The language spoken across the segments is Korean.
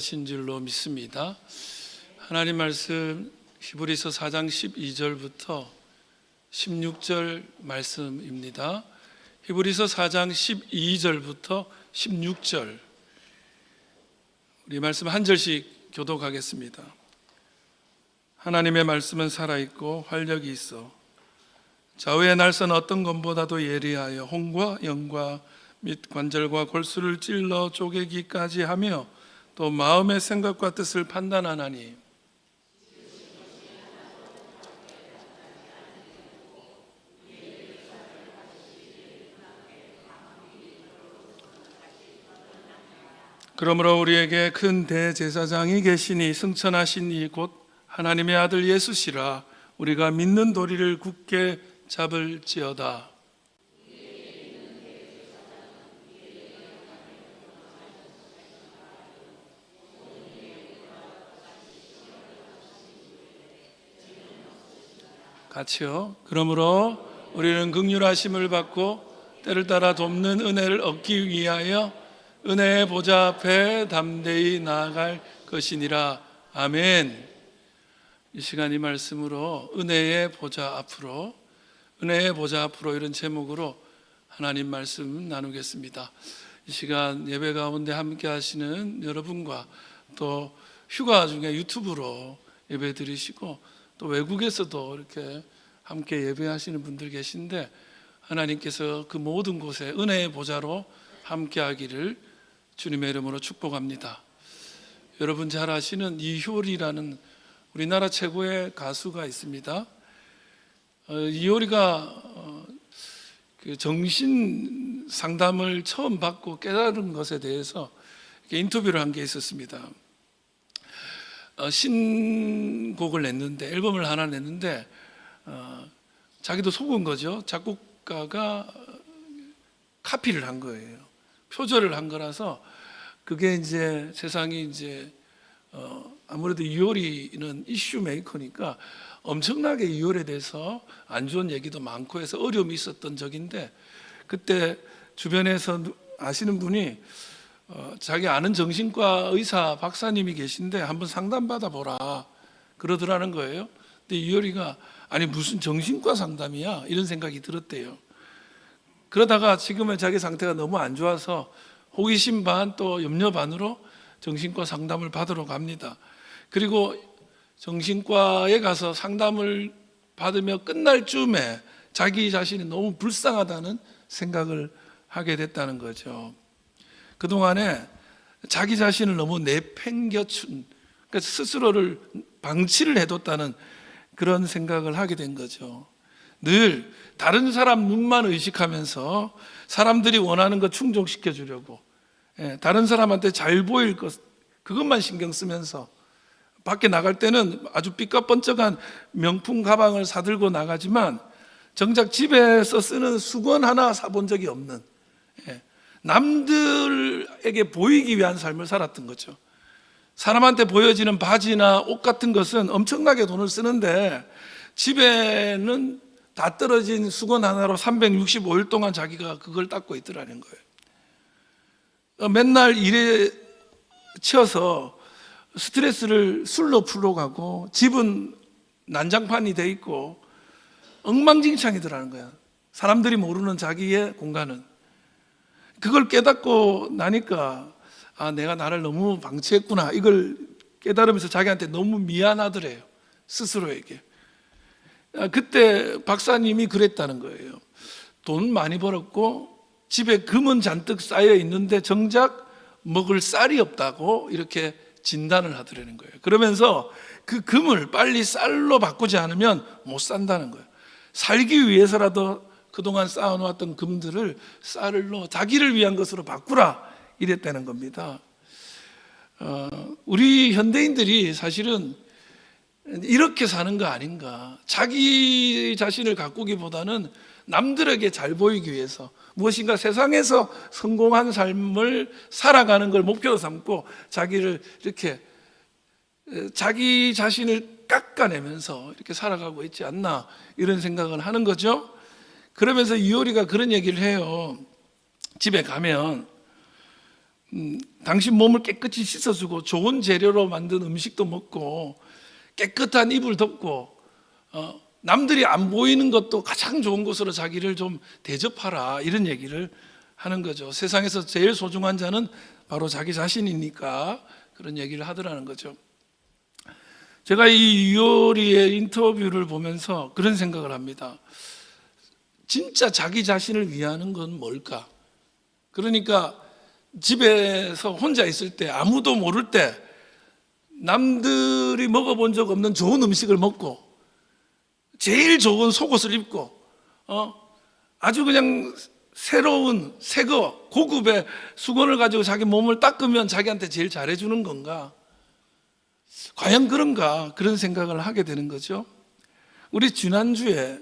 신 줄로 믿습니다. 하나님 말씀 히브리서 4장 12절부터 16절 말씀입니다. 히브리서 4장 12절부터 16절 우리 말씀 한 절씩 교독하겠습니다. 하나님의 말씀은 살아있고 활력이 있어 좌우의 날선 어떤 것보다도 예리하여 혼과 영과 및 관절과 골수를 찔러 쪼개기까지 하며 또 마음의 생각과 뜻을 판단하나니 그러므로 우리에게 큰 대제사장이 계시니 승천하신 이 곧 하나님의 아들 예수시라 우리가 믿는 도리를 굳게 잡을지어다. 같이요. 그러므로 우리는 긍휼하심을 받고 때를 따라 돕는 은혜를 얻기 위하여 은혜의 보좌 앞에 담대히 나아갈 것이니라. 아멘. 이 시간 이 말씀으로 은혜의 보좌 앞으로 이런 제목으로 하나님 말씀 나누겠습니다. 이 시간 예배 가운데 함께 하시는 여러분과 또 휴가 중에 유튜브로 예배 드리시고 또 외국에서도 이렇게 함께 예배하시는 분들 계신데 하나님께서 그 모든 곳에 은혜의 보좌로 함께 하기를 주님의 이름으로 축복합니다. 여러분 잘 아시는 이효리라는 우리나라 최고의 가수가 있습니다. 이효리가 그 정신 상담을 처음 받고 깨달은 것에 대해서 인터뷰를 한 게 있었습니다. 신곡을 냈는데 앨범을 하나 냈는데 자기도 속은 거죠. 작곡가가 카피를 한 거예요. 표절을 한 거라서 그게 이제 세상이 이제 아무래도 이효리는 이슈 메이커니까 엄청나게 이효리에 대해서 안 좋은 얘기도 많고 해서 어려움이 있었던 적인데 그때 주변에서 아시는 분이 자기 아는 정신과 의사 박사님이 계신데 한번 상담받아 보라 그러더라는 거예요. 근데 이효리가 아니 무슨 정신과 상담이야 이런 생각이 들었대요. 그러다가 지금은 자기 상태가 너무 안 좋아서 호기심 반 또 염려 반으로 정신과 상담을 받으러 갑니다. 그리고 정신과에 가서 상담을 받으며 끝날 쯤에 자기 자신이 너무 불쌍하다는 생각을 하게 됐다는 거죠. 그동안에 자기 자신을 너무 내팽겨춘, 그러니까 스스로를 방치를 해뒀다는 그런 생각을 하게 된 거죠. 늘 다른 사람 눈만 의식하면서 사람들이 원하는 것 충족시켜 주려고 다른 사람한테 잘 보일 것 그것만 신경 쓰면서 밖에 나갈 때는 아주 삐까뻔쩍한 명품 가방을 사들고 나가지만 정작 집에서 쓰는 수건 하나 사본 적이 없는 남들에게 보이기 위한 삶을 살았던 거죠. 사람한테 보여지는 바지나 옷 같은 것은 엄청나게 돈을 쓰는데 집에는 다 떨어진 수건 하나로 365일 동안 자기가 그걸 닦고 있더라는 거예요. 맨날 일에 치여서 스트레스를 술로 풀러 가고 집은 난장판이 돼 있고 엉망진창이더라는 거야. 사람들이 모르는 자기의 공간은. 그걸 깨닫고 나니까 아 내가 나를 너무 방치했구나 이걸 깨달으면서 자기한테 너무 미안하더래요. 스스로에게. 그때 박사님이 그랬다는 거예요. 돈 많이 벌었고 집에 금은 잔뜩 쌓여 있는데 정작 먹을 쌀이 없다고 이렇게 진단을 하더라는 거예요. 그러면서 그 금을 빨리 쌀로 바꾸지 않으면 못 산다는 거예요. 살기 위해서라도 그동안 쌓아놓았던 금들을 쌀로 자기를 위한 것으로 바꾸라 이랬다는 겁니다. 우리 현대인들이 사실은 이렇게 사는 거 아닌가. 자기 자신을 가꾸기보다는 남들에게 잘 보이기 위해서 무엇인가 세상에서 성공한 삶을 살아가는 걸 목표로 삼고 자기를 이렇게 자기 자신을 깎아내면서 이렇게 살아가고 있지 않나 이런 생각을 하는 거죠. 그러면서 이효리가 그런 얘기를 해요. 집에 가면 당신 몸을 깨끗이 씻어주고 좋은 재료로 만든 음식도 먹고 깨끗한 이불 덮고 남들이 안 보이는 것도 가장 좋은 곳으로 자기를 좀 대접하라, 이런 얘기를 하는 거죠. 세상에서 제일 소중한 자는 바로 자기 자신이니까 그런 얘기를 하더라는 거죠. 제가 이 유효리의 인터뷰를 보면서 그런 생각을 합니다. 진짜 자기 자신을 위하는 건 뭘까? 그러니까 집에서 혼자 있을 때, 아무도 모를 때, 남들이 먹어본 적 없는 좋은 음식을 먹고 제일 좋은 속옷을 입고 아주 그냥 새로운 새거 고급의 수건을 가지고 자기 몸을 닦으면 자기한테 제일 잘해주는 건가? 과연 그런가? 그런 생각을 하게 되는 거죠. 우리 지난주에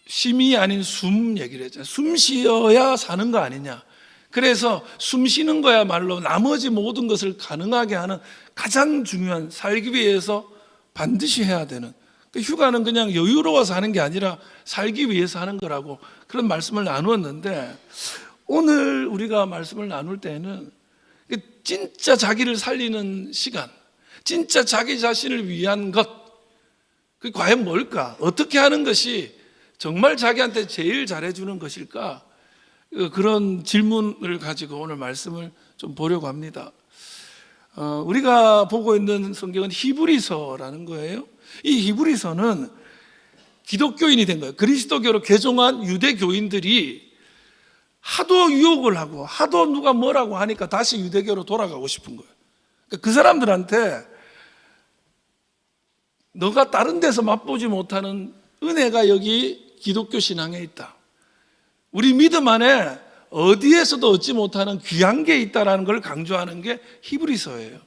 쉼이 아닌 숨 얘기를 했잖아요. 숨 쉬어야 사는 거 아니냐. 그래서 숨 쉬는 거야말로 나머지 모든 것을 가능하게 하는 가장 중요한, 살기 위해서 반드시 해야 되는, 휴가는 그냥 여유로워서 하는 게 아니라 살기 위해서 하는 거라고 그런 말씀을 나누었는데, 오늘 우리가 말씀을 나눌 때는 진짜 자기를 살리는 시간, 진짜 자기 자신을 위한 것, 그게 과연 뭘까? 어떻게 하는 것이 정말 자기한테 제일 잘해주는 것일까? 그런 질문을 가지고 오늘 말씀을 좀 보려고 합니다. 우리가 보고 있는 성경은 히브리서라는 거예요. 이 히브리서는 기독교인이 된 거예요. 그리스도교로 개종한 유대교인들이 하도 유혹을 하고 하도 누가 뭐라고 하니까 다시 유대교로 돌아가고 싶은 거예요. 그 사람들한테 너가 다른 데서 맛보지 못하는 은혜가 여기 기독교 신앙에 있다. 우리 믿음 안에 어디에서도 얻지 못하는 귀한 게 있다는 걸 강조하는 게 히브리서예요.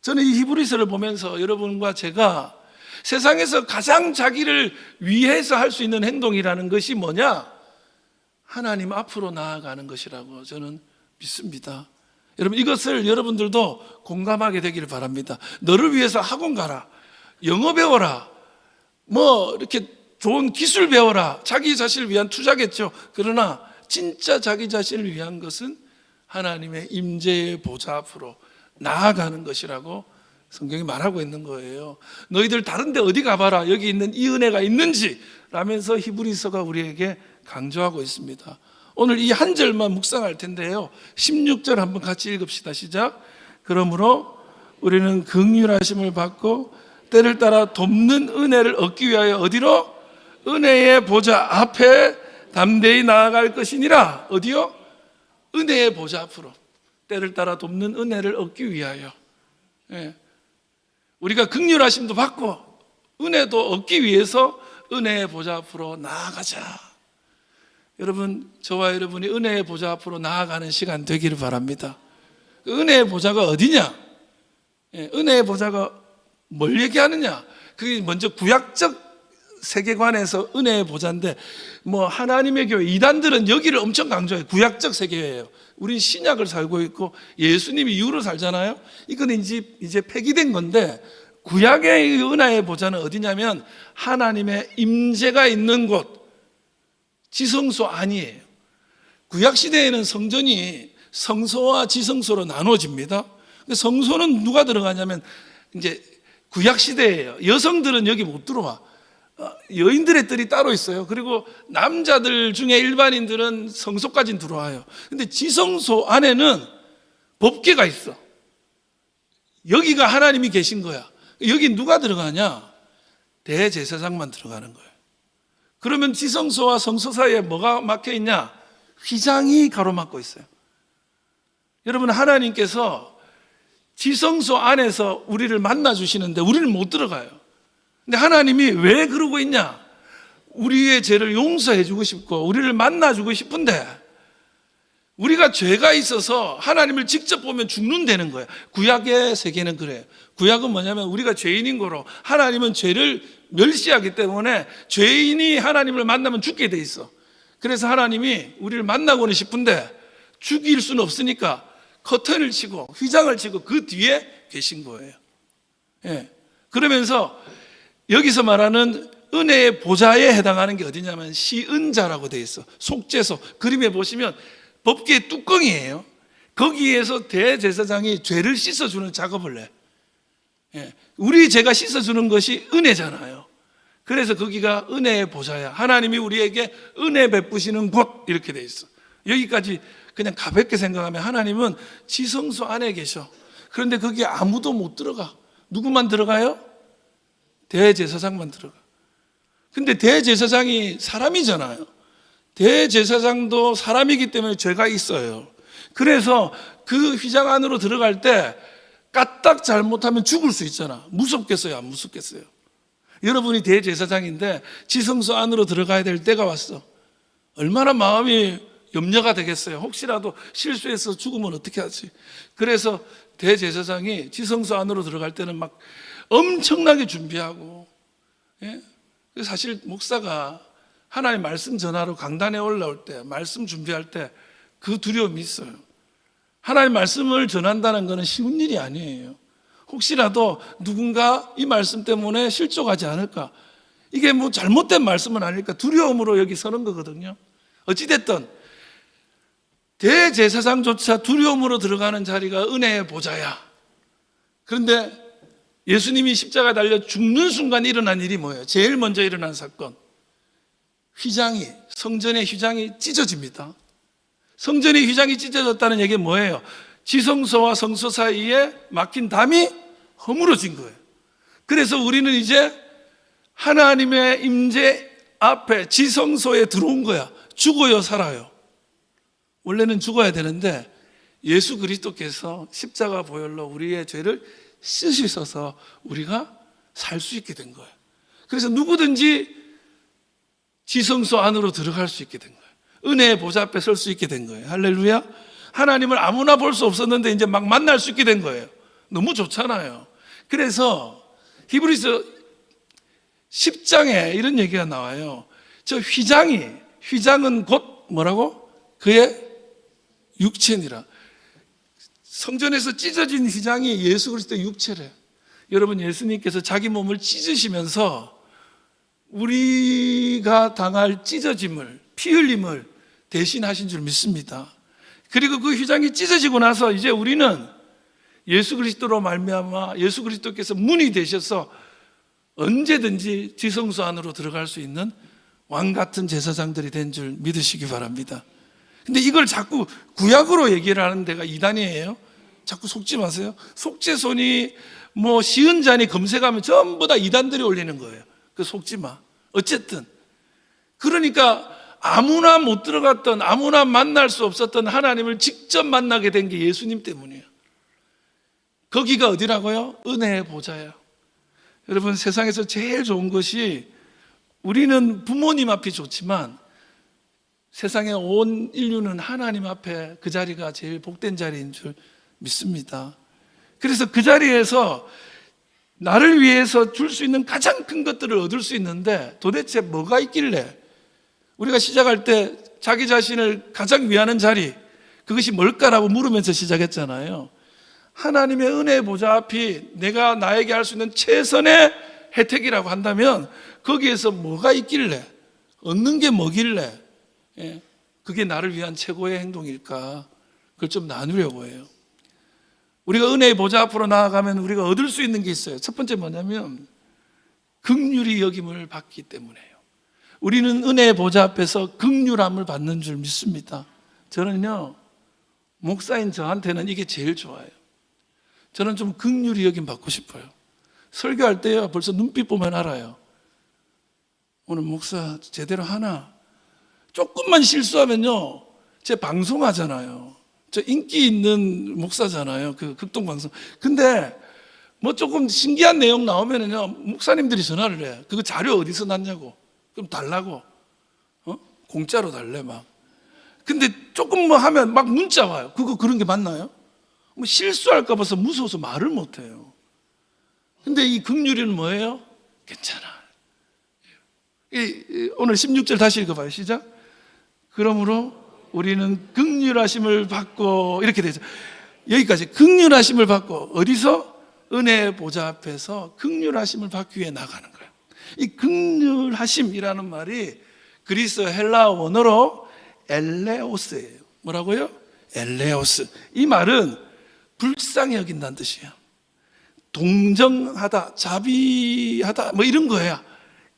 저는 이 히브리서를 보면서 여러분과 제가 세상에서 가장 자기를 위해서 할 수 있는 행동이라는 것이 뭐냐? 하나님 앞으로 나아가는 것이라고 저는 믿습니다. 여러분, 이것을 여러분들도 공감하게 되기를 바랍니다. 너를 위해서 학원 가라, 영어 배워라, 뭐 이렇게 좋은 기술 배워라, 자기 자신을 위한 투자겠죠. 그러나 진짜 자기 자신을 위한 것은 하나님의 임재의 보좌 앞으로 나아가는 것이라고 성경이 말하고 있는 거예요. 너희들 다른 데 어디 가봐라, 여기 있는 이 은혜가 있는지 라면서 히브리서가 우리에게 강조하고 있습니다. 오늘 이 한 절만 묵상할 텐데요, 16절 한번 같이 읽읍시다. 시작. 그러므로 우리는 긍휼하심을 받고 때를 따라 돕는 은혜를 얻기 위하여 어디로? 은혜의 보좌 앞에 담대히 나아갈 것이니라. 어디요? 은혜의 보좌 앞으로 때를 따라 돕는 은혜를 얻기 위하여. 우리가 긍휼하심도 받고 은혜도 얻기 위해서 은혜의 보좌 앞으로 나아가자. 여러분, 저와 여러분이 은혜의 보좌 앞으로 나아가는 시간 되기를 바랍니다. 은혜의 보좌가 어디냐? 은혜의 보좌가 뭘 얘기하느냐? 그게 먼저 구약적 세계관에서 은혜의 보좌인데, 뭐 하나님의 교회 이단들은 여기를 엄청 강조해요. 구약적 세계예요. 우린 신약을 살고 있고 예수님이 이후로 살잖아요. 이건 이제 폐기된 건데, 구약의 은혜의 보좌는 어디냐면 하나님의 임재가 있는 곳, 지성소 아니에요. 구약 시대에는 성전이 성소와 지성소로 나눠집니다. 성소는 누가 들어가냐면 이제 구약 시대예요. 여성들은 여기 못 들어와. 여인들의 뜰이 따로 있어요. 그리고 남자들 중에 일반인들은 성소까지는 들어와요. 근데 지성소 안에는 법궤가 있어. 여기가 하나님이 계신 거야. 여기 누가 들어가냐? 대제사장만 들어가는 거예요. 그러면 지성소와 성소 사이에 뭐가 막혀 있냐? 휘장이 가로막고 있어요. 여러분, 하나님께서 지성소 안에서 우리를 만나 주시는데 우리는 못 들어가요. 근데 하나님이 왜 그러고 있냐? 우리의 죄를 용서해 주고 싶고 우리를 만나 주고 싶은데, 우리가 죄가 있어서 하나님을 직접 보면 죽는다는 거예요. 구약의 세계는 그래요. 구약은 뭐냐면 우리가 죄인인 거로 하나님은 죄를 멸시하기 때문에 죄인이 하나님을 만나면 죽게 돼 있어. 그래서 하나님이 우리를 만나고는 싶은데 죽일 수는 없으니까 커튼을 치고 휘장을 치고 그 뒤에 계신 거예요. 그러면서 여기서 말하는 은혜의 보좌에 해당하는 게 어디냐면 시은자라고 되어 있어. 속죄소, 그림에 보시면 법궤의 뚜껑이에요. 거기에서 대제사장이 죄를 씻어주는 작업을 해. 예, 우리 죄가 씻어주는 것이 은혜잖아요. 그래서 거기가 은혜의 보좌야. 하나님이 우리에게 은혜 베푸시는 곳, 이렇게 돼 있어. 여기까지 그냥 가볍게 생각하면 하나님은 지성소 안에 계셔. 그런데 거기에 아무도 못 들어가. 누구만 들어가요? 대제사장만 들어가. 근데 대제사장이 사람이잖아요. 대제사장도 사람이기 때문에 죄가 있어요. 그래서 그 휘장 안으로 들어갈 때 까딱 잘못하면 죽을 수 있잖아. 무섭겠어요? 안 무섭겠어요? 여러분이 대제사장인데 지성소 안으로 들어가야 될 때가 왔어. 얼마나 마음이 염려가 되겠어요? 혹시라도 실수해서 죽으면 어떻게 하지? 그래서 대제사장이 지성소 안으로 들어갈 때는 막 엄청나게 준비하고, 예? 사실 목사가 하나님의 말씀 전하러 강단에 올라올 때, 말씀 준비할 때 그 두려움이 있어요. 하나님의 말씀을 전한다는 것은 쉬운 일이 아니에요. 혹시라도 누군가 이 말씀 때문에 실족하지 않을까, 이게 뭐 잘못된 말씀은 아닐까 두려움으로 여기 서는 거거든요. 어찌됐든 대제사장조차 두려움으로 들어가는 자리가 은혜의 보좌야. 그런데 예수님이 십자가에 달려 죽는 순간 일어난 일이 뭐예요? 제일 먼저 일어난 사건, 휘장이, 성전의 휘장이 찢어집니다. 성전의 휘장이 찢어졌다는 얘기는 뭐예요? 지성소와 성소 사이에 막힌 담이 허물어진 거예요. 그래서 우리는 이제 하나님의 임재 앞에 지성소에 들어온 거야. 죽어요, 살아요? 원래는 죽어야 되는데 예수 그리스도께서 십자가 보혈로 우리의 죄를 씻으셔서 우리가 살 수 있게 된 거예요. 그래서 누구든지 지성소 안으로 들어갈 수 있게 된 거예요. 은혜의 보좌 앞에 설 수 있게 된 거예요. 할렐루야. 하나님을 아무나 볼 수 없었는데 이제 막 만날 수 있게 된 거예요. 너무 좋잖아요. 그래서 히브리서 10장에 이런 얘기가 나와요. 저 휘장은 곧 뭐라고? 그의 육체니라. 성전에서 찢어진 휘장이 예수 그리스도의 육체래. 여러분, 예수님께서 자기 몸을 찢으시면서 우리가 당할 찢어짐을, 피 흘림을 대신하신 줄 믿습니다. 그리고 그 휘장이 찢어지고 나서 이제 우리는 예수 그리스도로 말미암아 예수 그리스도께서 문이 되셔서 언제든지 지성소 안으로 들어갈 수 있는 왕 같은 제사장들이 된 줄 믿으시기 바랍니다. 근데 이걸 자꾸 구약으로 얘기를 하는 데가 이단이에요. 자꾸 속지 마세요. 속죄손이 뭐 시은잔이 검색하면 전부 다 이단들이 올리는 거예요. 그 속지 마. 어쨌든 그러니까 아무나 못 들어갔던, 아무나 만날 수 없었던 하나님을 직접 만나게 된 게 예수님 때문이에요. 거기가 어디라고요? 은혜의 보좌예요. 여러분, 세상에서 제일 좋은 것이, 우리는 부모님 앞이 좋지만 세상의 온 인류는 하나님 앞에 그 자리가 제일 복된 자리인 줄 믿습니다. 그래서 그 자리에서 나를 위해서 줄 수 있는 가장 큰 것들을 얻을 수 있는데 도대체 뭐가 있길래, 우리가 시작할 때 자기 자신을 가장 위하는 자리, 그것이 뭘까라고 물으면서 시작했잖아요. 하나님의 은혜의 보좌 앞이 내가 나에게 할 수 있는 최선의 혜택이라고 한다면 거기에서 뭐가 있길래, 얻는 게 뭐길래 그게 나를 위한 최고의 행동일까? 그걸 좀 나누려고 해요. 우리가 은혜의 보좌 앞으로 나아가면 우리가 얻을 수 있는 게 있어요. 첫 번째 뭐냐면 긍휼히 여김을 받기 때문에요. 우리는 은혜의 보좌 앞에서 긍휼함을 받는 줄 믿습니다. 저는요, 목사인 저한테는 이게 제일 좋아요. 저는 좀 긍휼히 여김 받고 싶어요. 설교할 때요, 벌써 눈빛 보면 알아요. 오늘 목사 제대로 하나? 조금만 실수하면요, 제 방송하잖아요. 저 인기 있는 목사잖아요. 그 극동방송. 근데 뭐 조금 신기한 내용 나오면은요, 목사님들이 전화를 해요. 그거 자료 어디서 났냐고. 그럼 달라고. 공짜로 달래 막. 근데 조금 뭐 하면 막 문자 와요. 그거 그런 게 맞나요? 뭐 실수할까 봐서 무서워서 말을 못 해요. 근데 이 긍휼이는 뭐예요? 괜찮아. 오늘 16절 다시 읽어봐요. 시작. 그러므로 우리는 긍휼하심을 받고, 이렇게 되죠. 여기까지 긍휼하심을 받고, 어디서? 은혜의 보좌 앞에서 긍휼하심을 받기 위해 나가는 거예요. 이 긍휼하심이라는 말이 그리스 헬라어 원어로 엘레오스예요. 뭐라고요? 엘레오스. 이 말은 불쌍히 여긴다는 뜻이에요. 동정하다, 자비하다, 뭐 이런 거야.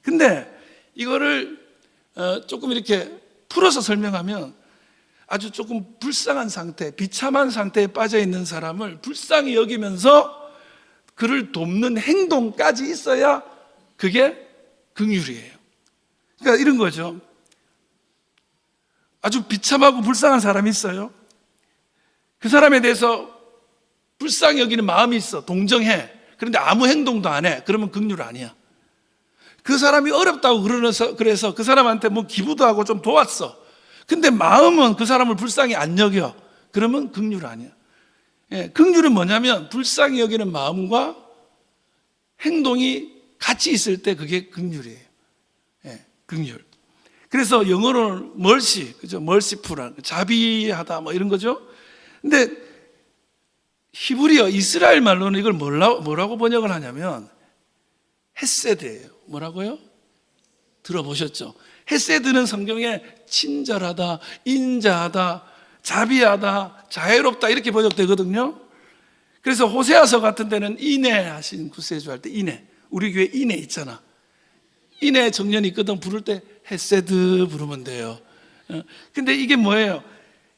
근데 이거를 조금 이렇게 풀어서 설명하면 아주 조금 불쌍한 상태, 비참한 상태에 빠져 있는 사람을 불쌍히 여기면서 그를 돕는 행동까지 있어야 그게 긍휼이에요. 그러니까 이런 거죠. 아주 비참하고 불쌍한 사람이 있어요. 그 사람에 대해서 불쌍히 여기는 마음이 있어. 동정해. 그런데 아무 행동도 안 해. 그러면 긍휼 아니야. 그 사람이 어렵다고 그래서 그 사람한테 뭐 기부도 하고 좀 도왔어. 근데 마음은 그 사람을 불쌍히 안 여겨. 그러면 긍휼 아니야. 예, 긍휼은 뭐냐면 불쌍히 여기는 마음과 행동이 같이 있을 때 그게 긍휼이에요. 예, 긍휼. 그래서 영어로는 mercy, 그죠? merciful, 자비하다 뭐 이런 거죠. 근데 히브리어 이스라엘 말로는 이걸 뭐라고 번역을 하냐면 헤세드예요. 뭐라고요? 들어보셨죠? 헤세드는 성경에 친절하다, 인자하다, 자비하다, 자애롭다 이렇게 번역되거든요. 그래서 호세아서 같은 데는 인애하신 구세주 할 때 인애, 우리 교회 인애 있잖아. 인애 정년이 있거든. 부를 때 헤세드 부르면 돼요. 근데 이게 뭐예요?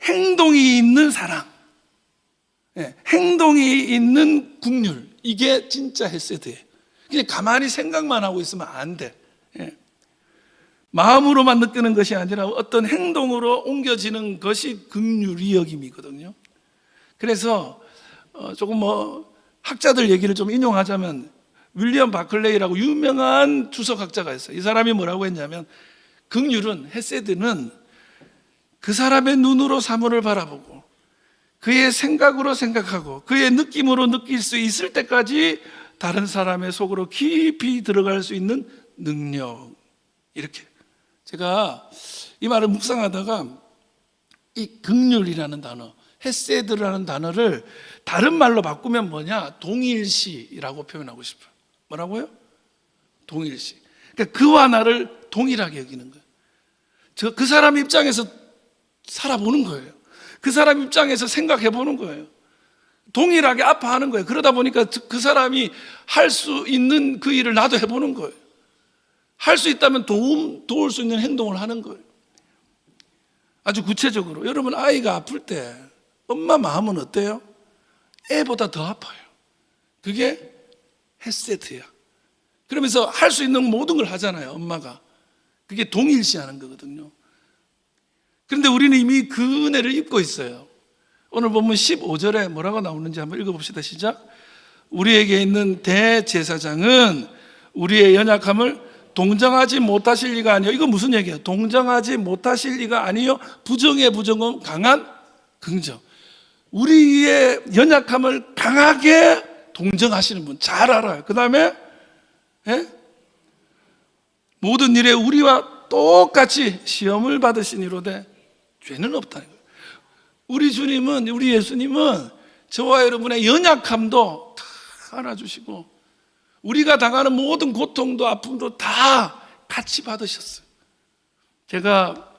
행동이 있는 사랑, 행동이 있는 긍휼, 이게 진짜 헤세드예요. 그냥 가만히 생각만 하고 있으면 안 돼. 마음으로만 느끼는 것이 아니라 어떤 행동으로 옮겨지는 것이 긍휼이 여김이거든요. 그래서 조금 뭐 학자들 얘기를 좀 인용하자면 윌리엄 바클레이라고 유명한 주석학자가 있어요. 이 사람이 뭐라고 했냐면 긍휼은, 헤세드는 그 사람의 눈으로 사물을 바라보고 그의 생각으로 생각하고 그의 느낌으로 느낄 수 있을 때까지 다른 사람의 속으로 깊이 들어갈 수 있는 능력. 이렇게 제가 이 말을 묵상하다가 이 긍휼이라는 단어, 헤세드라는 단어를 다른 말로 바꾸면 뭐냐? 동일시라고 표현하고 싶어요. 뭐라고요? 동일시. 그러니까 그와 나를 동일하게 여기는 거예요. 그 사람 입장에서 살아보는 거예요. 그 사람 입장에서 생각해 보는 거예요. 동일하게 아파하는 거예요. 그러다 보니까 그 사람이 할 수 있는 그 일을 나도 해보는 거예요. 할 수 있다면 도울 수 있는 행동을 하는 거예요. 아주 구체적으로 여러분 아이가 아플 때 엄마 마음은 어때요? 애보다 더 아파요. 그게 헤세드야. 그러면서 할 수 있는 모든 걸 하잖아요, 엄마가. 그게 동일시하는 거거든요. 그런데 우리는 이미 그 은혜를 입고 있어요. 오늘 보면 15절에 뭐라고 나오는지 한번 읽어봅시다. 시작. 우리에게 있는 대제사장은 우리의 연약함을 동정하지 못하실 리가 아니요. 이거 무슨 얘기예요? 동정하지 못하실 리가 아니요. 부정의 부정은 강한 긍정. 우리의 연약함을 강하게 동정하시는 분 잘 알아요. 그 다음에 모든 일에 우리와 똑같이 시험을 받으시니로되 죄는 없다는 거예요. 우리 주님은, 우리 예수님은 저와 여러분의 연약함도 다 알아주시고 우리가 당하는 모든 고통도 아픔도 다 같이 받으셨어요. 제가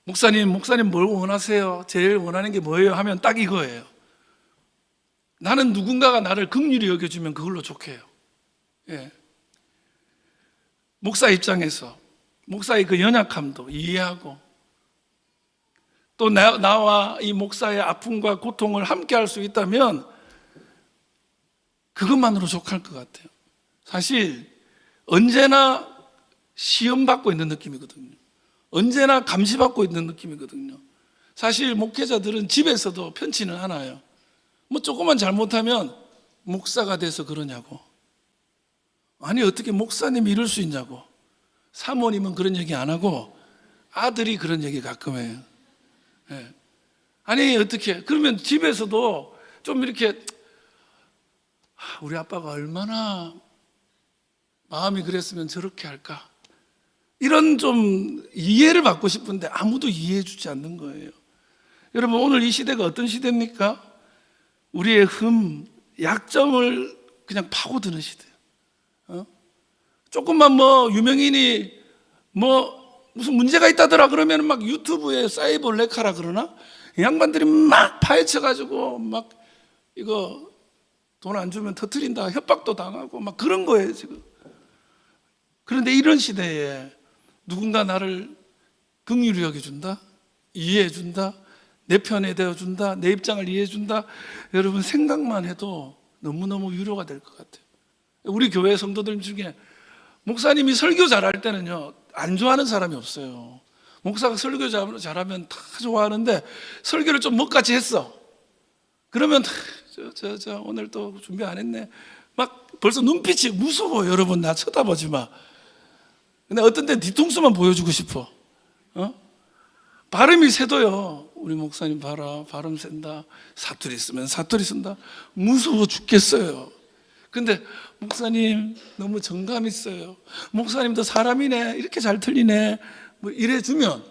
목사님 뭘 원하세요? 제일 원하는 게 뭐예요? 하면 딱 이거예요. 나는 누군가가 나를 긍휼히 여겨주면 그걸로 좋게요. 예. 목사 입장에서 목사의 그 연약함도 이해하고 또 나와 이 목사의 아픔과 고통을 함께 할 수 있다면 그것만으로 족할 것 같아요. 사실 언제나 시험받고 있는 느낌이거든요. 언제나 감시받고 있는 느낌이거든요. 사실 목회자들은 집에서도 편치는 않아요. 뭐 조금만 잘못하면 목사가 돼서 그러냐고. 아니 어떻게 목사님이 이럴 수 있냐고. 사모님은 그런 얘기 안 하고 아들이 그런 얘기 가끔 해요. 예. 아니 어떻게 그러면 집에서도 좀 이렇게 우리 아빠가 얼마나 마음이 그랬으면 저렇게 할까 이런 좀 이해를 받고 싶은데 아무도 이해해 주지 않는 거예요. 여러분 오늘 이 시대가 어떤 시대입니까? 우리의 약점을 그냥 파고드는 시대예요. 조금만 뭐 유명인이 뭐 무슨 문제가 있다더라 그러면 막 유튜브에 사이버 레카라 그러나 이 양반들이 막 파헤쳐가지고 막 이거 돈 안 주면 터뜨린다, 협박도 당하고 막 그런 거예요 지금. 그런데 이런 시대에 누군가 나를 긍휼히 여겨준다, 이해해준다, 내 편에 되어준다, 내 입장을 이해해준다, 여러분 생각만 해도 너무너무 위로가 될 것 같아요. 우리 교회 성도들 중에 목사님이 설교 잘할 때는요 안 좋아하는 사람이 없어요. 목사가 설교 잘하면 다 좋아하는데, 설교를 좀 못같이 했어 그러면 저 오늘 또 준비 안 했네, 막 벌써 눈빛이 무서워. 여러분 나 쳐다보지 마. 근데 어떤 때는 뒤통수만 보여주고 싶어. 발음이 새도요. 우리 목사님 봐라, 발음 센다, 사투리 쓰면 사투리 쓴다, 무서워 죽겠어요. 근데 목사님 너무 정감 있어요, 목사님도 사람이네, 이렇게 잘 틀리네, 뭐 이래주면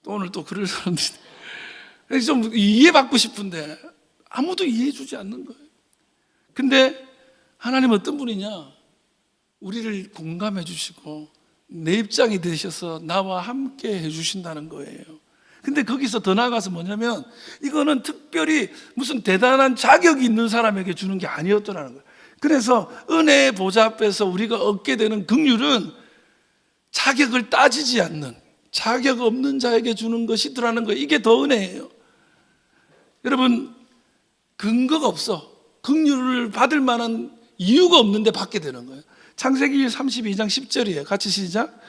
또 오늘 또 그럴 사람들이 좀 이해받고 싶은데 아무도 이해해주지 않는 거예요. 근데 하나님은 어떤 분이냐, 우리를 공감해 주시고 내 입장이 되셔서 나와 함께 해주신다는 거예요. 근데 거기서 더 나아가서 뭐냐면, 이거는 특별히 무슨 대단한 자격이 있는 사람에게 주는 게 아니었더라는 거예요. 그래서 은혜의 보좌 앞에서 우리가 얻게 되는 긍휼은 자격을 따지지 않는, 자격 없는 자에게 주는 것이더라는 거예요. 이게 더 은혜예요. 여러분, 근거가 없어. 긍휼을 받을 만한 이유가 없는데 받게 되는 거예요. 창세기 32장 10절이에요. 같이 시작.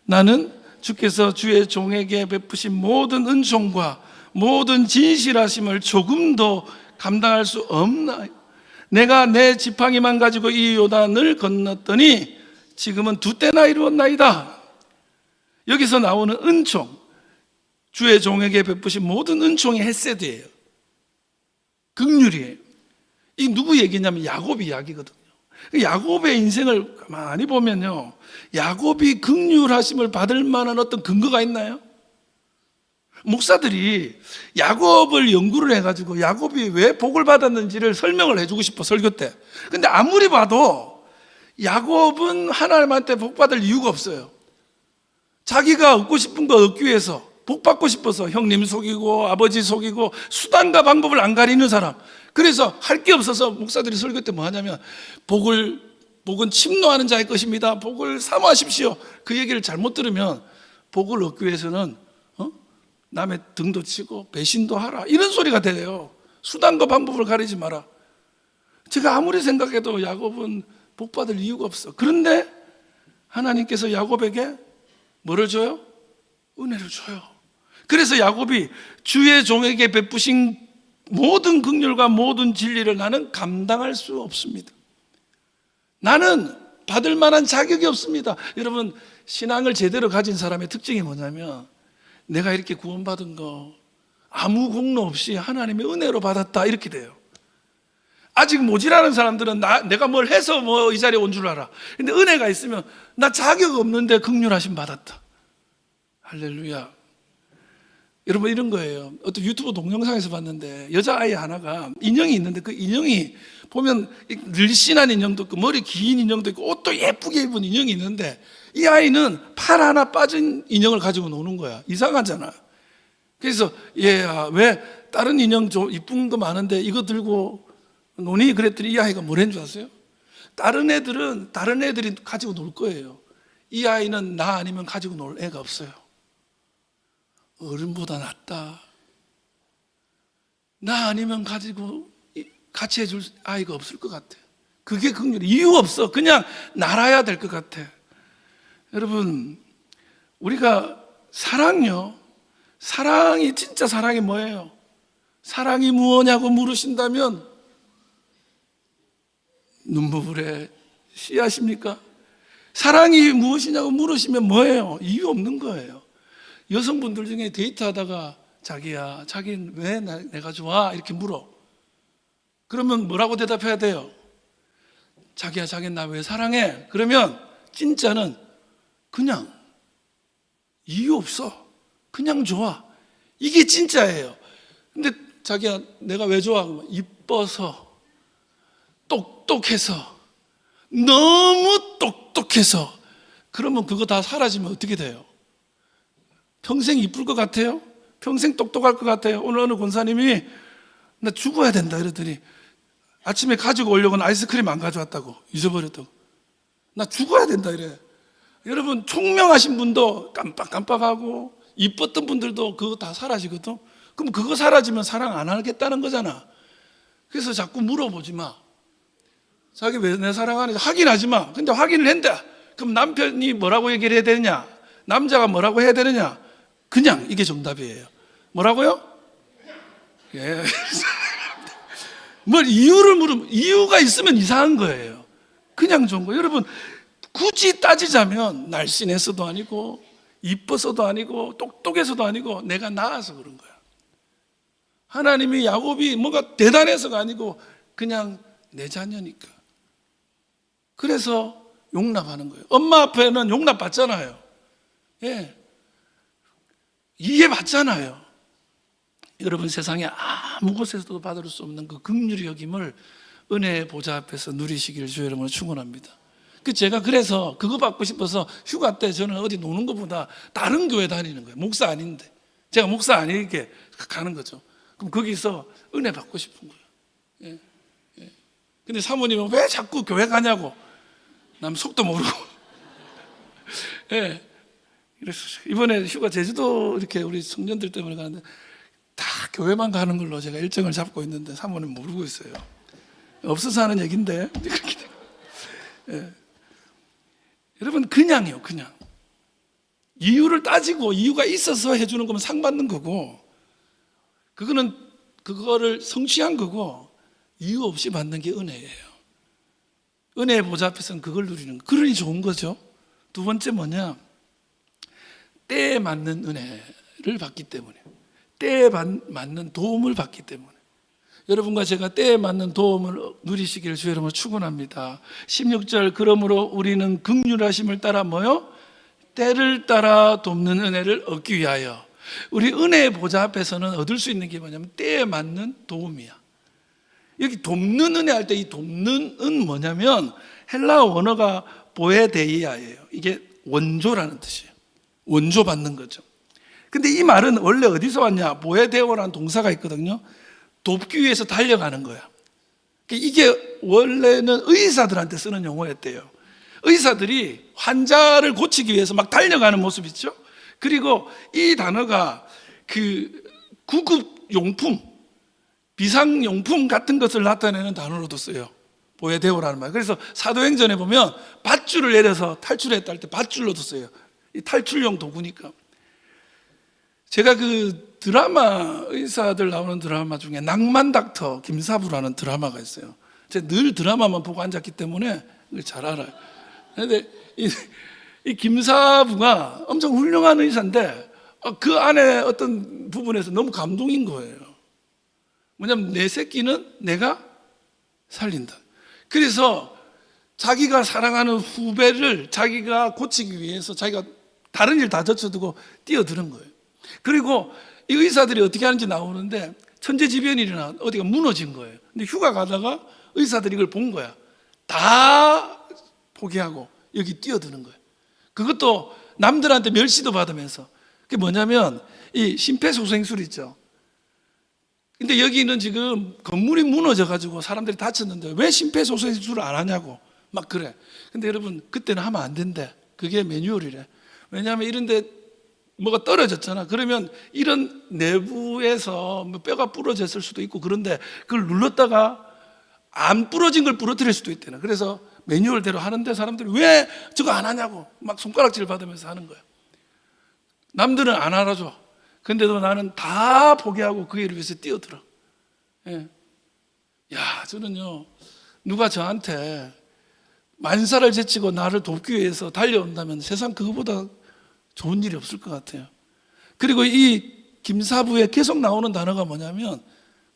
나는 주께서 주의 종에게 베푸신 모든 은총과 모든 진실하심을 조금도 감당할 수 없나요? 내가 내 지팡이만 가지고 이 요단을 건넜더니 지금은 2때나 이루었나이다. 여기서 나오는 은총, 주의 종에게 베푸신 모든 은총이 헤세드예요. 긍휼이에요. 이 누구 얘기냐면 야곱 이야기거든요. 야곱의 인생을 많이 보면요, 야곱이 긍휼하심을 받을 만한 어떤 근거가 있나요? 목사들이 야곱을 연구를 해가지고 야곱이 왜 복을 받았는지를 설명을 해주고 싶어, 설교 때. 근데 아무리 봐도 야곱은 하나님한테 복 받을 이유가 없어요. 자기가 얻고 싶은 거 얻기 위해서, 복 받고 싶어서 형님 속이고 아버지 속이고 수단과 방법을 안 가리는 사람. 그래서 할 게 없어서 목사들이 설교 때 뭐 하냐면, 복은 침노하는 자의 것입니다, 복을 사모하십시오, 그 얘기를 잘못 들으면 복을 얻기 위해서는 남의 등도 치고 배신도 하라, 이런 소리가 돼요. 수단과 방법을 가리지 마라. 제가 아무리 생각해도 야곱은 복 받을 이유가 없어. 그런데 하나님께서 야곱에게 뭐를 줘요? 은혜를 줘요. 그래서 야곱이 주의 종에게 베푸신 모든 긍휼과 모든 진리를 나는 감당할 수 없습니다. 나는 받을 만한 자격이 없습니다. 여러분, 신앙을 제대로 가진 사람의 특징이 뭐냐면, 내가 이렇게 구원받은 거 아무 공로 없이 하나님의 은혜로 받았다, 이렇게 돼요. 아직 모질하는 사람들은 내가 뭘 해서 뭐 이 자리에 온 줄 알아. 근데 은혜가 있으면 나 자격 없는데 긍휼하심 받았다. 할렐루야. 여러분, 이런 거예요. 어떤 유튜브 동영상에서 봤는데 여자아이 하나가 인형이 있는데, 그 인형이 보면 늘씬한 인형도 있고 머리 긴 인형도 있고 옷도 예쁘게 입은 인형이 있는데, 이 아이는 팔 하나 빠진 인형을 가지고 노는 거야. 이상하잖아. 그래서 얘야, 왜 다른 인형 좀 이쁜 거 많은데 이거 들고 노니? 그랬더니 이 아이가 뭐랬는 줄 아세요? 다른 애들이 가지고 놀 거예요. 이 아이는 나 아니면 가지고 놀 애가 없어요. 어른보다 낫다. 나 아니면 가지고 같이 해줄 아이가 없을 것 같아. 그게 긍휼이. 이유 없어. 그냥 날아야 될 것 같아. 여러분, 우리가 사랑이 진짜 사랑이 뭐예요? 사랑이 무엇냐고 물으신다면 눈물에 씨앗입니까? 사랑이 무엇이냐고 물으시면 뭐예요? 이유 없는 거예요. 여성분들 중에 데이트하다가 자기야, 자기는 왜 내가 좋아? 이렇게 물어. 그러면 뭐라고 대답해야 돼요? 자기야, 자기는 나 왜 사랑해? 그러면 진짜는 그냥 이유 없어. 그냥 좋아. 이게 진짜예요. 근데 자기야, 내가 왜 좋아? 이뻐서, 똑똑해서, 너무 똑똑해서. 그러면 그거 다 사라지면 어떻게 돼요? 평생 이쁠 것 같아요? 평생 똑똑할 것 같아요. 오늘 어느 권사님이 나 죽어야 된다 이러더니 아침에 가지고 오려고는 아이스크림 안 가져왔다고, 잊어버렸다고. 나 죽어야 된다 이래. 여러분, 총명하신 분도 깜빡깜빡하고 이뻤던 분들도 그거 다 사라지거든. 그럼 그거 사라지면 사랑 안 하겠다는 거잖아. 그래서 자꾸 물어보지 마. 자기 왜 내 사랑하는지 확인하지 마. 근데 확인을 한다. 그럼 남편이 뭐라고 얘기를 해야 되느냐? 남자가 뭐라고 해야 되느냐? 그냥 이게 정답이에요. 뭐라고요? 예. 뭘 이유를 물으면 이유가 있으면 이상한 거예요. 그냥 좋은 거예요. 여러분, 굳이 따지자면 날씬해서도 아니고 이뻐서도 아니고 똑똑해서도 아니고 내가 나아서 그런 거야. 하나님이 야곱이 뭔가 대단해서가 아니고 그냥 내 자녀니까. 그래서 용납하는 거예요. 엄마 앞에는 용납 받잖아요. 예. 이해받잖아요. 여러분, 세상에 아무 곳에서도 받을 수 없는 그 긍휼의 여김을 은혜의 보좌 앞에서 누리시기를 주의 이름으로 축원합니다. 제가 그래서 그거 받고 싶어서 휴가 때 저는 어디 노는 것보다 다른 교회 다니는 거예요. 목사 아닌데. 제가 목사 아니게 가는 거죠. 그럼 거기서 은혜 받고 싶은 거예요. 예. 예. 근데 사모님은 왜 자꾸 교회 가냐고. 남 속도 모르고. 예. 그래서 이번에 휴가 제주도 이렇게 우리 청년들 때문에 가는데 다 교회만 가는 걸로 제가 일정을 잡고 있는데 사모님 모르고 있어요. 없어서 하는 얘기인데. 예. 여러분, 그냥요, 그냥. 이유를 따지고 이유가 있어서 해주는 거면 상 받는 거고, 그거를 성취한 거고, 이유 없이 받는 게 은혜예요. 은혜의 보좌 앞에서는 그걸 누리는 거. 그러니 좋은 거죠. 두 번째 뭐냐? 때에 맞는 은혜를 받기 때문에, 때에 맞는 도움을 받기 때문에. 여러분과 제가 때에 맞는 도움을 누리시기를 주의 이름으로 축원합니다. 16절, 그러므로 우리는 긍휼하심을 따라 뭐요? 때를 따라 돕는 은혜를 얻기 위하여. 우리 은혜의 보좌 앞에서는 얻을 수 있는 게 뭐냐면 때에 맞는 도움이야. 여기 돕는 은혜 할 때 이 돕는 은 뭐냐면 헬라어 원어가 보에데이아예요. 이게 원조라는 뜻이에요. 원조 받는 거죠. 근데 이 말은 원래 어디서 왔냐? 보에데오라는 동사가 있거든요. 돕기 위해서 달려가는 거야. 이게 원래는 의사들한테 쓰는 용어였대요. 의사들이 환자를 고치기 위해서 막 달려가는 모습 있죠. 그리고 이 단어가 그 구급용품, 비상용품 같은 것을 나타내는 단어로도 써요. 보에데오라는 말. 그래서 사도행전에 보면 밧줄을 내려서 탈출했다 할 때 밧줄로도 써요. 이 탈출용 도구니까. 제가 그 드라마, 의사들 나오는 드라마 중에 낭만 닥터 김사부라는 드라마가 있어요. 제가 늘 드라마만 보고 앉았기 때문에 그걸 잘 알아요. 그런데 이 김사부가 엄청 훌륭한 의사인데 그 안에 어떤 부분에서 너무 감동인 거예요. 뭐냐면 내 새끼는 내가 살린다. 그래서 자기가 사랑하는 후배를 자기가 고치기 위해서 자기가 다른 일 다 젖혀두고 뛰어드는 거예요. 그리고 이 의사들이 어떻게 하는지 나오는데 천재지변이 일어나 어디가 무너진 거예요. 근데 휴가 가다가 의사들이 이걸 본 거야. 다 포기하고 여기 뛰어드는 거예요. 그것도 남들한테 멸시도 받으면서. 그게 뭐냐면 이 심폐소생술 있죠. 근데 여기는 지금 건물이 무너져가지고 사람들이 다쳤는데 왜 심폐소생술을 안 하냐고 막 그래. 근데 여러분, 그때는 하면 안 된대. 그게 매뉴얼이래. 왜냐하면 이런데 뭐가 떨어졌잖아. 그러면 이런 내부에서 뭐 뼈가 부러졌을 수도 있고 그런데 그걸 눌렀다가 안 부러진 걸 부러뜨릴 수도 있대요. 그래서 매뉴얼대로 하는데 사람들이 왜 저거 안 하냐고 막 손가락질 받으면서 하는 거야. 남들은 안 알아줘. 근데도 나는 다 포기하고 그 일을 위해서 뛰어들어. 예. 야, 저는요, 누가 저한테 만사를 제치고 나를 돕기 위해서 달려온다면 세상 그거보다 좋은 일이 없을 것 같아요. 그리고 이 김사부에 계속 나오는 단어가 뭐냐면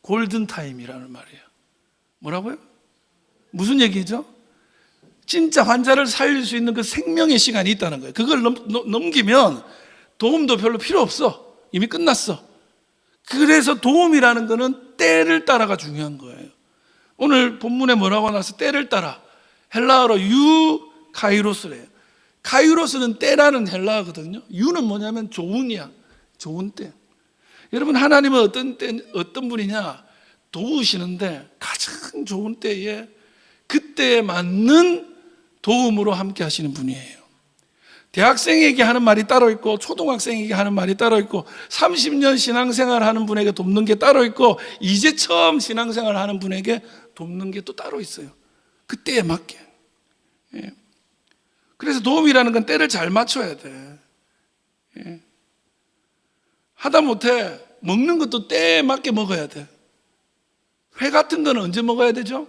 골든타임이라는 말이에요. 뭐라고요? 무슨 얘기죠? 진짜 환자를 살릴 수 있는 그 생명의 시간이 있다는 거예요. 그걸 넘기면 도움도 별로 필요 없어. 이미 끝났어. 그래서 도움이라는 거는 때를 따라가 중요한 거예요. 오늘 본문에 뭐라고 나와서 때를 따라, 헬라어로 유카이로스래요. 카이로스는 때라는 헬라어거든요. 유는 뭐냐면 좋은이야. 좋은 때. 여러분, 하나님은 어떤 분이냐? 도우시는데 가장 좋은 때에 그때에 맞는 도움으로 함께 하시는 분이에요. 대학생에게 하는 말이 따로 있고 초등학생에게 하는 말이 따로 있고 30년 신앙생활 하는 분에게 돕는 게 따로 있고 이제 처음 신앙생활 하는 분에게 돕는 게 또 따로 있어요. 그때에 맞게. 그래서 도움이라는 건 때를 잘 맞춰야 돼. 하다못해 먹는 것도 때에 맞게 먹어야 돼. 회 같은 거는 언제 먹어야 되죠?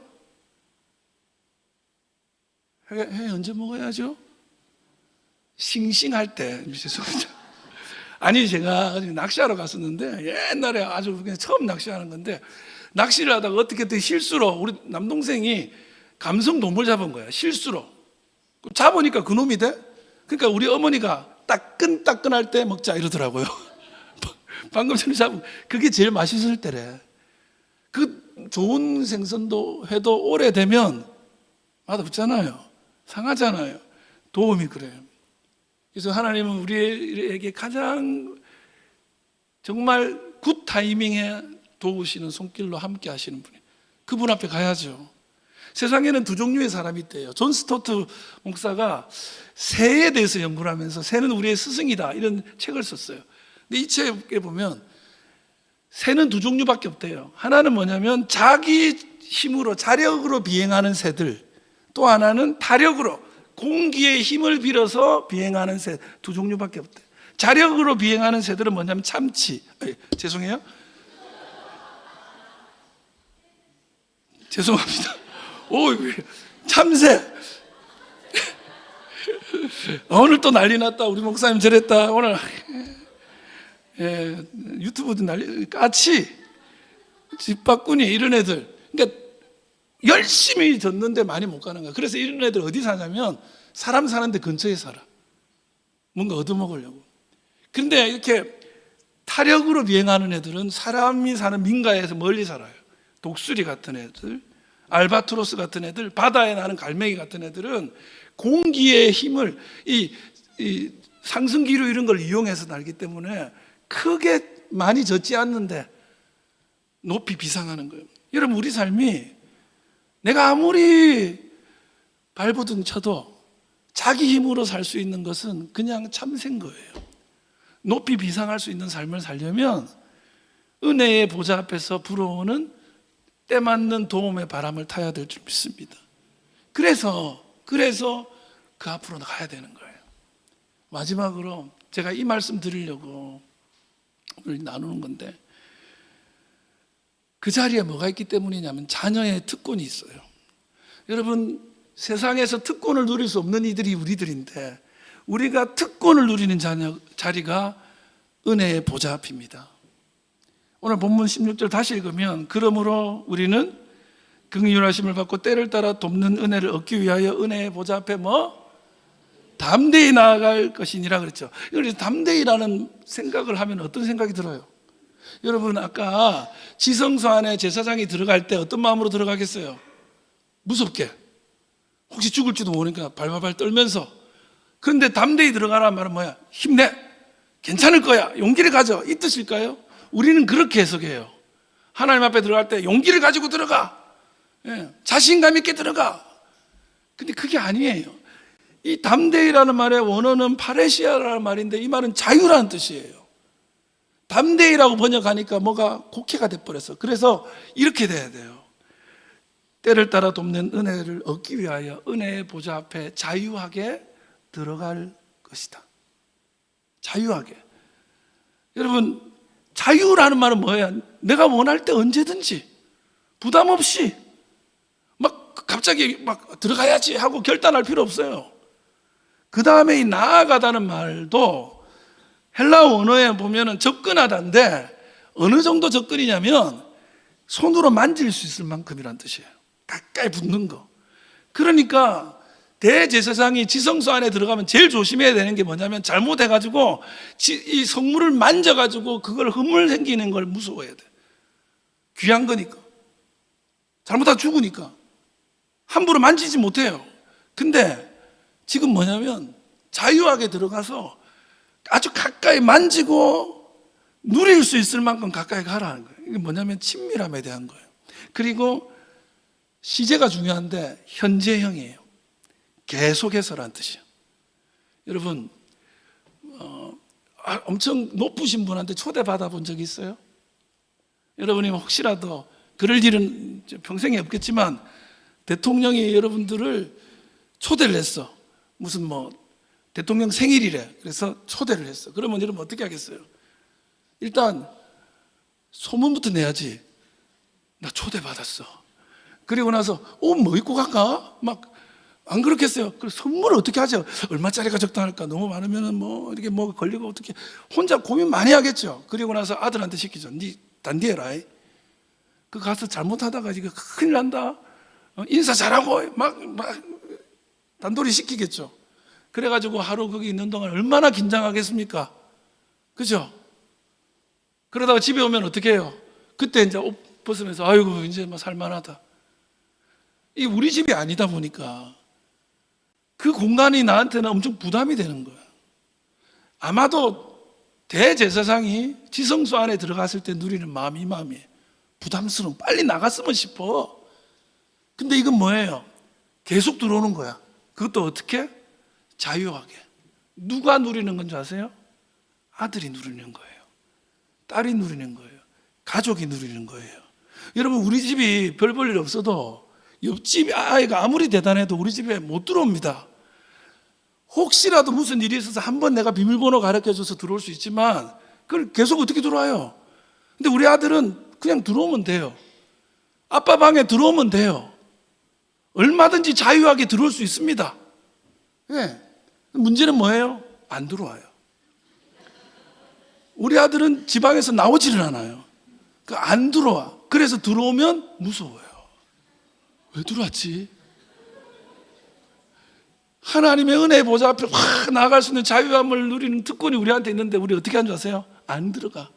회 언제 먹어야죠? 싱싱할 때. 죄송합니다. 아니, 제가 낚시하러 갔었는데 옛날에 아주 그냥 처음 낚시하는 건데 낚시를 하다가 어떻게든 실수로 우리 남동생이 감성돔을 잡은 거야. 실수로. 잡으니까 그놈이 돼? 그러니까 우리 어머니가 따끈따끈할 때 먹자 이러더라고요. 방금 전에 잡은 그게 제일 맛있을 때래. 그 좋은 생선도 회도 오래되면 맛없잖아요. 상하잖아요. 도움이 그래요. 그래서 하나님은 우리에게 가장 정말 굿 타이밍에 도우시는 손길로 함께 하시는 분이에요. 그분 앞에 가야죠. 세상에는 두 종류의 사람이 있대요. 존 스토트 목사가 새에 대해서 연구를 하면서 새는 우리의 스승이다 이런 책을 썼어요. 근데 이 책에 보면 새는 두 종류밖에 없대요. 하나는 뭐냐면 자기 힘으로 자력으로 비행하는 새들, 또 하나는 타력으로 공기의 힘을 빌어서 비행하는 새, 두 종류밖에 없대요. 자력으로 비행하는 새들은 뭐냐면 죄송합니다. 참새. 오늘 또 난리 났다. 우리 목사님 저랬다. 오늘 유튜브도 난리. 까치, 집바꾸니 이런 애들. 그러니까 열심히 졌는데 많이 못 가는 거야. 그래서 이런 애들 어디 사냐면 사람 사는데 근처에 살아. 뭔가 얻어먹으려고. 그런데 이렇게 타력으로 비행하는 애들은 사람이 사는 민가에서 멀리 살아요. 독수리 같은 애들, 알바트로스 같은 애들, 바다에 나는 갈매기 같은 애들은 공기의 힘을 이 상승기류 이런 걸 이용해서 날기 때문에 크게 많이 젖지 않는데 높이 비상하는 거예요. 여러분, 우리 삶이 내가 아무리 발버둥 쳐도 자기 힘으로 살 수 있는 것은 그냥 참새인 거예요. 높이 비상할 수 있는 삶을 살려면 은혜의 보좌 앞에서 불어오는 때 맞는 도움의 바람을 타야 될 줄 믿습니다. 그래서 그 앞으로 가야 되는 거예요. 마지막으로 제가 이 말씀 드리려고 오늘 나누는 건데, 그 자리에 뭐가 있기 때문이냐면 자녀의 특권이 있어요. 여러분, 세상에서 특권을 누릴 수 없는 이들이 우리들인데 우리가 특권을 누리는 자리가 은혜의 보좌 앞입니다. 오늘 본문 16절 다시 읽으면, 그러므로 우리는 긍휼하심을 받고 때를 따라 돕는 은혜를 얻기 위하여 은혜의 보좌 앞에 담대히 나아갈 것이니라 그랬죠. 그래서 담대히라는 생각을 하면 어떤 생각이 들어요? 여러분, 아까 지성소 안에 제사장이 들어갈 때 어떤 마음으로 들어가겠어요? 무섭게. 혹시 죽을지도 모르니까 발발발 떨면서. 그런데 담대히 들어가라는 말은 뭐야? 힘내. 괜찮을 거야. 용기를 가져. 이 뜻일까요? 우리는 그렇게 해석해요. 하나님 앞에 들어갈 때 용기를 가지고 들어가. 자신감 있게 들어가. 근데 그게 아니에요. 이 담대히라는 말의 원어는 파레시아라는 말인데 이 말은 자유라는 뜻이에요. 담대히라고 번역하니까 뭐가 곡해가 돼버렸어. 그래서 이렇게 돼야 돼요. 때를 따라 돕는 은혜를 얻기 위하여 은혜의 보좌 앞에 자유하게 들어갈 것이다. 자유하게. 여러분, 자유라는 말은 뭐예요? 내가 원할 때 언제든지 부담 없이 막 갑자기 막 들어가야지 하고 결단할 필요 없어요. 그 다음에 이 나아가다는 말도 헬라 원어에 보면은 접근하다인데 어느 정도 접근이냐면 손으로 만질 수 있을 만큼이란 뜻이에요. 가까이 붙는 거. 그러니까 대제사장이 지성소 안에 들어가면 제일 조심해야 되는 게 뭐냐면 잘못해가지고 이 성물을 만져가지고 그걸 흠물 생기는 걸 무서워해야 돼. 귀한 거니까. 잘못하다 죽으니까. 함부로 만지지 못해요. 근데 지금 뭐냐면 자유하게 들어가서 아주 가까이 만지고 누릴 수 있을 만큼 가까이 가라는 거예요. 이게 뭐냐면 친밀함에 대한 거예요. 그리고 시제가 중요한데 현재형이에요. 계속해서라는 뜻이에요. 여러분 엄청 높으신 분한테 초대받아 본 적 있어요? 여러분이 혹시라도 그럴 일은 평생에 없겠지만 대통령이 여러분들을 초대를 했어. 무슨 뭐 대통령 생일이래. 그래서 초대를 했어. 그러면 여러분 어떻게 하겠어요? 일단 소문부터 내야지. 나 초대받았어. 그리고 나서 옷 뭐 입고 갈까? 막 안 그렇겠어요? 그래서 선물을 어떻게 하죠? 얼마짜리가 적당할까? 너무 많으면 뭐 이렇게 뭐 걸리고 어떻게 혼자 고민 많이 하겠죠. 그리고 나서 아들한테 시키죠. 니 단디해라. 그 가서 잘못하다가 이거 큰일 난다. 인사 잘하고 막 단돌이 시키겠죠. 그래가지고 하루 거기 있는 동안 얼마나 긴장하겠습니까? 그죠? 그러다가 집에 오면 어떻게 해요? 그때 이제 옷 벗으면서 아이고 이제 뭐 살만하다. 이 우리 집이 아니다 보니까 그 공간이 나한테는 엄청 부담이 되는 거예요. 아마도 대제사장이 지성소 안에 들어갔을 때 누리는 마음이 이 마음이에요. 부담스러워. 빨리 나갔으면 싶어. 근데 이건 뭐예요? 계속 들어오는 거야. 그것도 어떻게? 자유하게. 누가 누리는 건지 아세요? 아들이 누리는 거예요. 딸이 누리는 거예요. 가족이 누리는 거예요. 여러분 우리 집이 별 볼 일 없어도 옆집 아이가 아무리 대단해도 우리 집에 못 들어옵니다. 혹시라도 무슨 일이 있어서 한번 내가 비밀번호 가르쳐줘서 들어올 수 있지만 그걸 계속 어떻게 들어와요? 근데 우리 아들은 그냥 들어오면 돼요. 아빠 방에 들어오면 돼요. 얼마든지 자유하게 들어올 수 있습니다. 네. 문제는 뭐예요? 안 들어와요. 우리 아들은 지방에서 나오지를 않아요. 안 들어와. 그래서 들어오면 무서워요. 왜 들어왔지? 하나님의 은혜의 보좌 앞에 확 나아갈 수 있는 자유함을 누리는 특권이 우리한테 있는데 우리 어떻게 하는 줄 아세요? 안 들어가.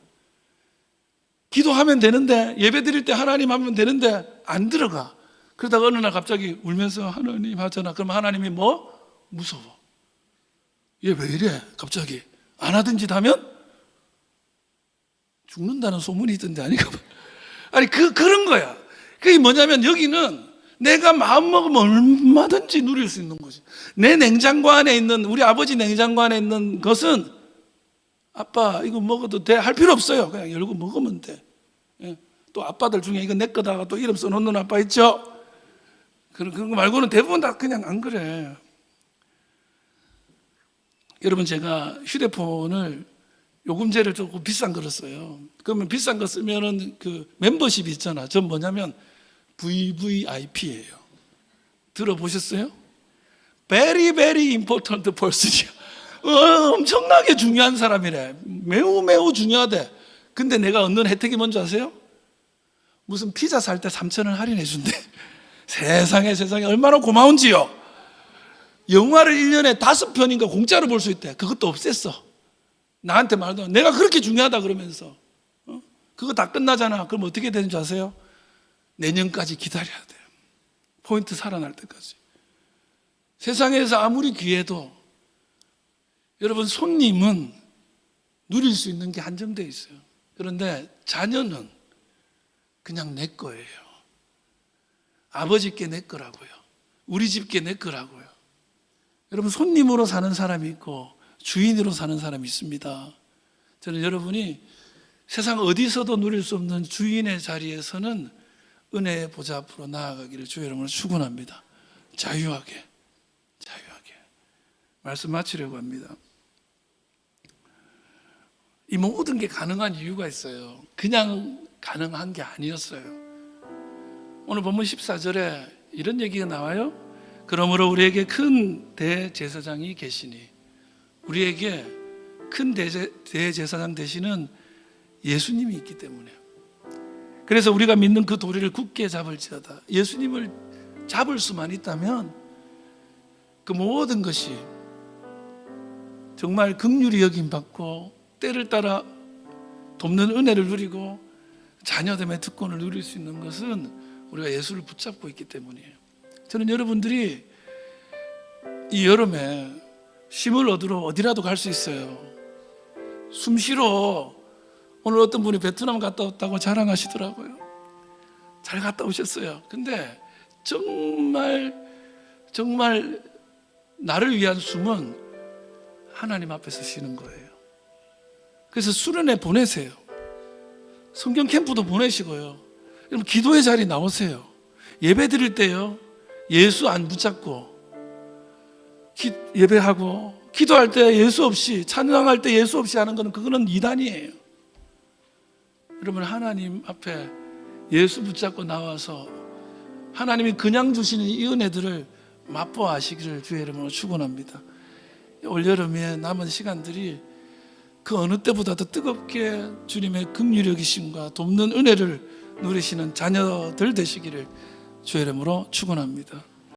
기도하면 되는데 예배 드릴 때 하나님 하면 되는데 안 들어가. 그러다가 어느 날 갑자기 울면서 하나님 하잖아. 그럼 하나님이 뭐? 무서워. 얘 왜 이래? 갑자기 안 하던 짓 하면 죽는다는 소문이 있던데 아니가? 아니 그런 거야. 그게 뭐냐면 여기는 내가 마음 먹으면 얼마든지 누릴 수 있는 거지. 내 냉장고 안에 있는 우리 아버지 냉장고 안에 있는 것은 아빠 이거 먹어도 돼 할 필요 없어요. 그냥 열고 먹으면 돼. 예. 또 아빠들 중에 이거 내 거다가 또 이름 써놓는 아빠 있죠. 그런 거 말고는 대부분 다 그냥 안 그래. 여러분 제가 휴대폰을 요금제를 조금 비싼 거를 써요. 그러면 비싼 거 쓰면은 그 멤버십이 있잖아. 전 뭐냐면 VVIP예요. 들어보셨어요? Very very important person이야. 엄청나게 중요한 사람이래. 매우 매우 중요하대. 근데 내가 얻는 혜택이 뭔지 아세요? 무슨 피자 살 때 3,000원 할인해 준대. 세상에 얼마나 고마운지요. 영화를 1년에 5편인가 공짜로 볼 수 있대. 그것도 없앴어. 나한테 말도 내가 그렇게 중요하다 그러면서 그거 다 끝나잖아. 그럼 어떻게 되는 줄 아세요? 내년까지 기다려야 돼요. 포인트 살아날 때까지. 세상에서 아무리 귀해도 여러분 손님은 누릴 수 있는 게 한정되어 있어요. 그런데 자녀는 그냥 내 거예요. 아버지께 내 거라고요. 우리 집께 내 거라고요. 여러분 손님으로 사는 사람이 있고 주인으로 사는 사람이 있습니다. 저는 여러분이 세상 어디서도 누릴 수 없는 주인의 자리에서는 은혜의 보좌 앞으로 나아가기를 주의 이름으로 축원합니다. 자유하게 말씀 마치려고 합니다. 이 모든 게 가능한 이유가 있어요. 그냥 가능한 게 아니었어요. 오늘 본문 14절에 이런 얘기가 나와요. 그러므로 우리에게 큰 대제사장이 계시니, 우리에게 큰 대제사장 되시는 예수님이 있기 때문에, 그래서 우리가 믿는 그 도리를 굳게 잡을지어다. 예수님을 잡을 수만 있다면 그 모든 것이 정말 긍휼히 여김받고 때를 따라 돕는 은혜를 누리고 자녀됨의 특권을 누릴 수 있는 것은 우리가 예수를 붙잡고 있기 때문이에요. 저는 여러분들이 이 여름에 쉼을 얻으러 어디라도 갈 수 있어요. 숨 쉬러 오늘 어떤 분이 베트남 갔다 왔다고 자랑하시더라고요. 잘 갔다 오셨어요. 근데 정말 나를 위한 숨은 하나님 앞에서 쉬는 거예요. 그래서 수련회 보내세요. 성경 캠프도 보내시고요. 여러분 기도의 자리 나오세요. 예배 드릴 때요, 예수 안 붙잡고 예배하고, 기도할 때 예수 없이, 찬양할 때 예수 없이 하는 거는 그거는 이단이에요. 여러분 하나님 앞에 예수 붙잡고 나와서 하나님이 그냥 주시는 이 은혜들을 맛보아시기를 주의 이름으로 축원합니다. 올여름에 남은 시간들이 그 어느 때보다도 뜨겁게 주님의 긍휼히 여기심과 돕는 은혜를 누리시는 자녀들 되시기를 주의 이름으로 축원합니다.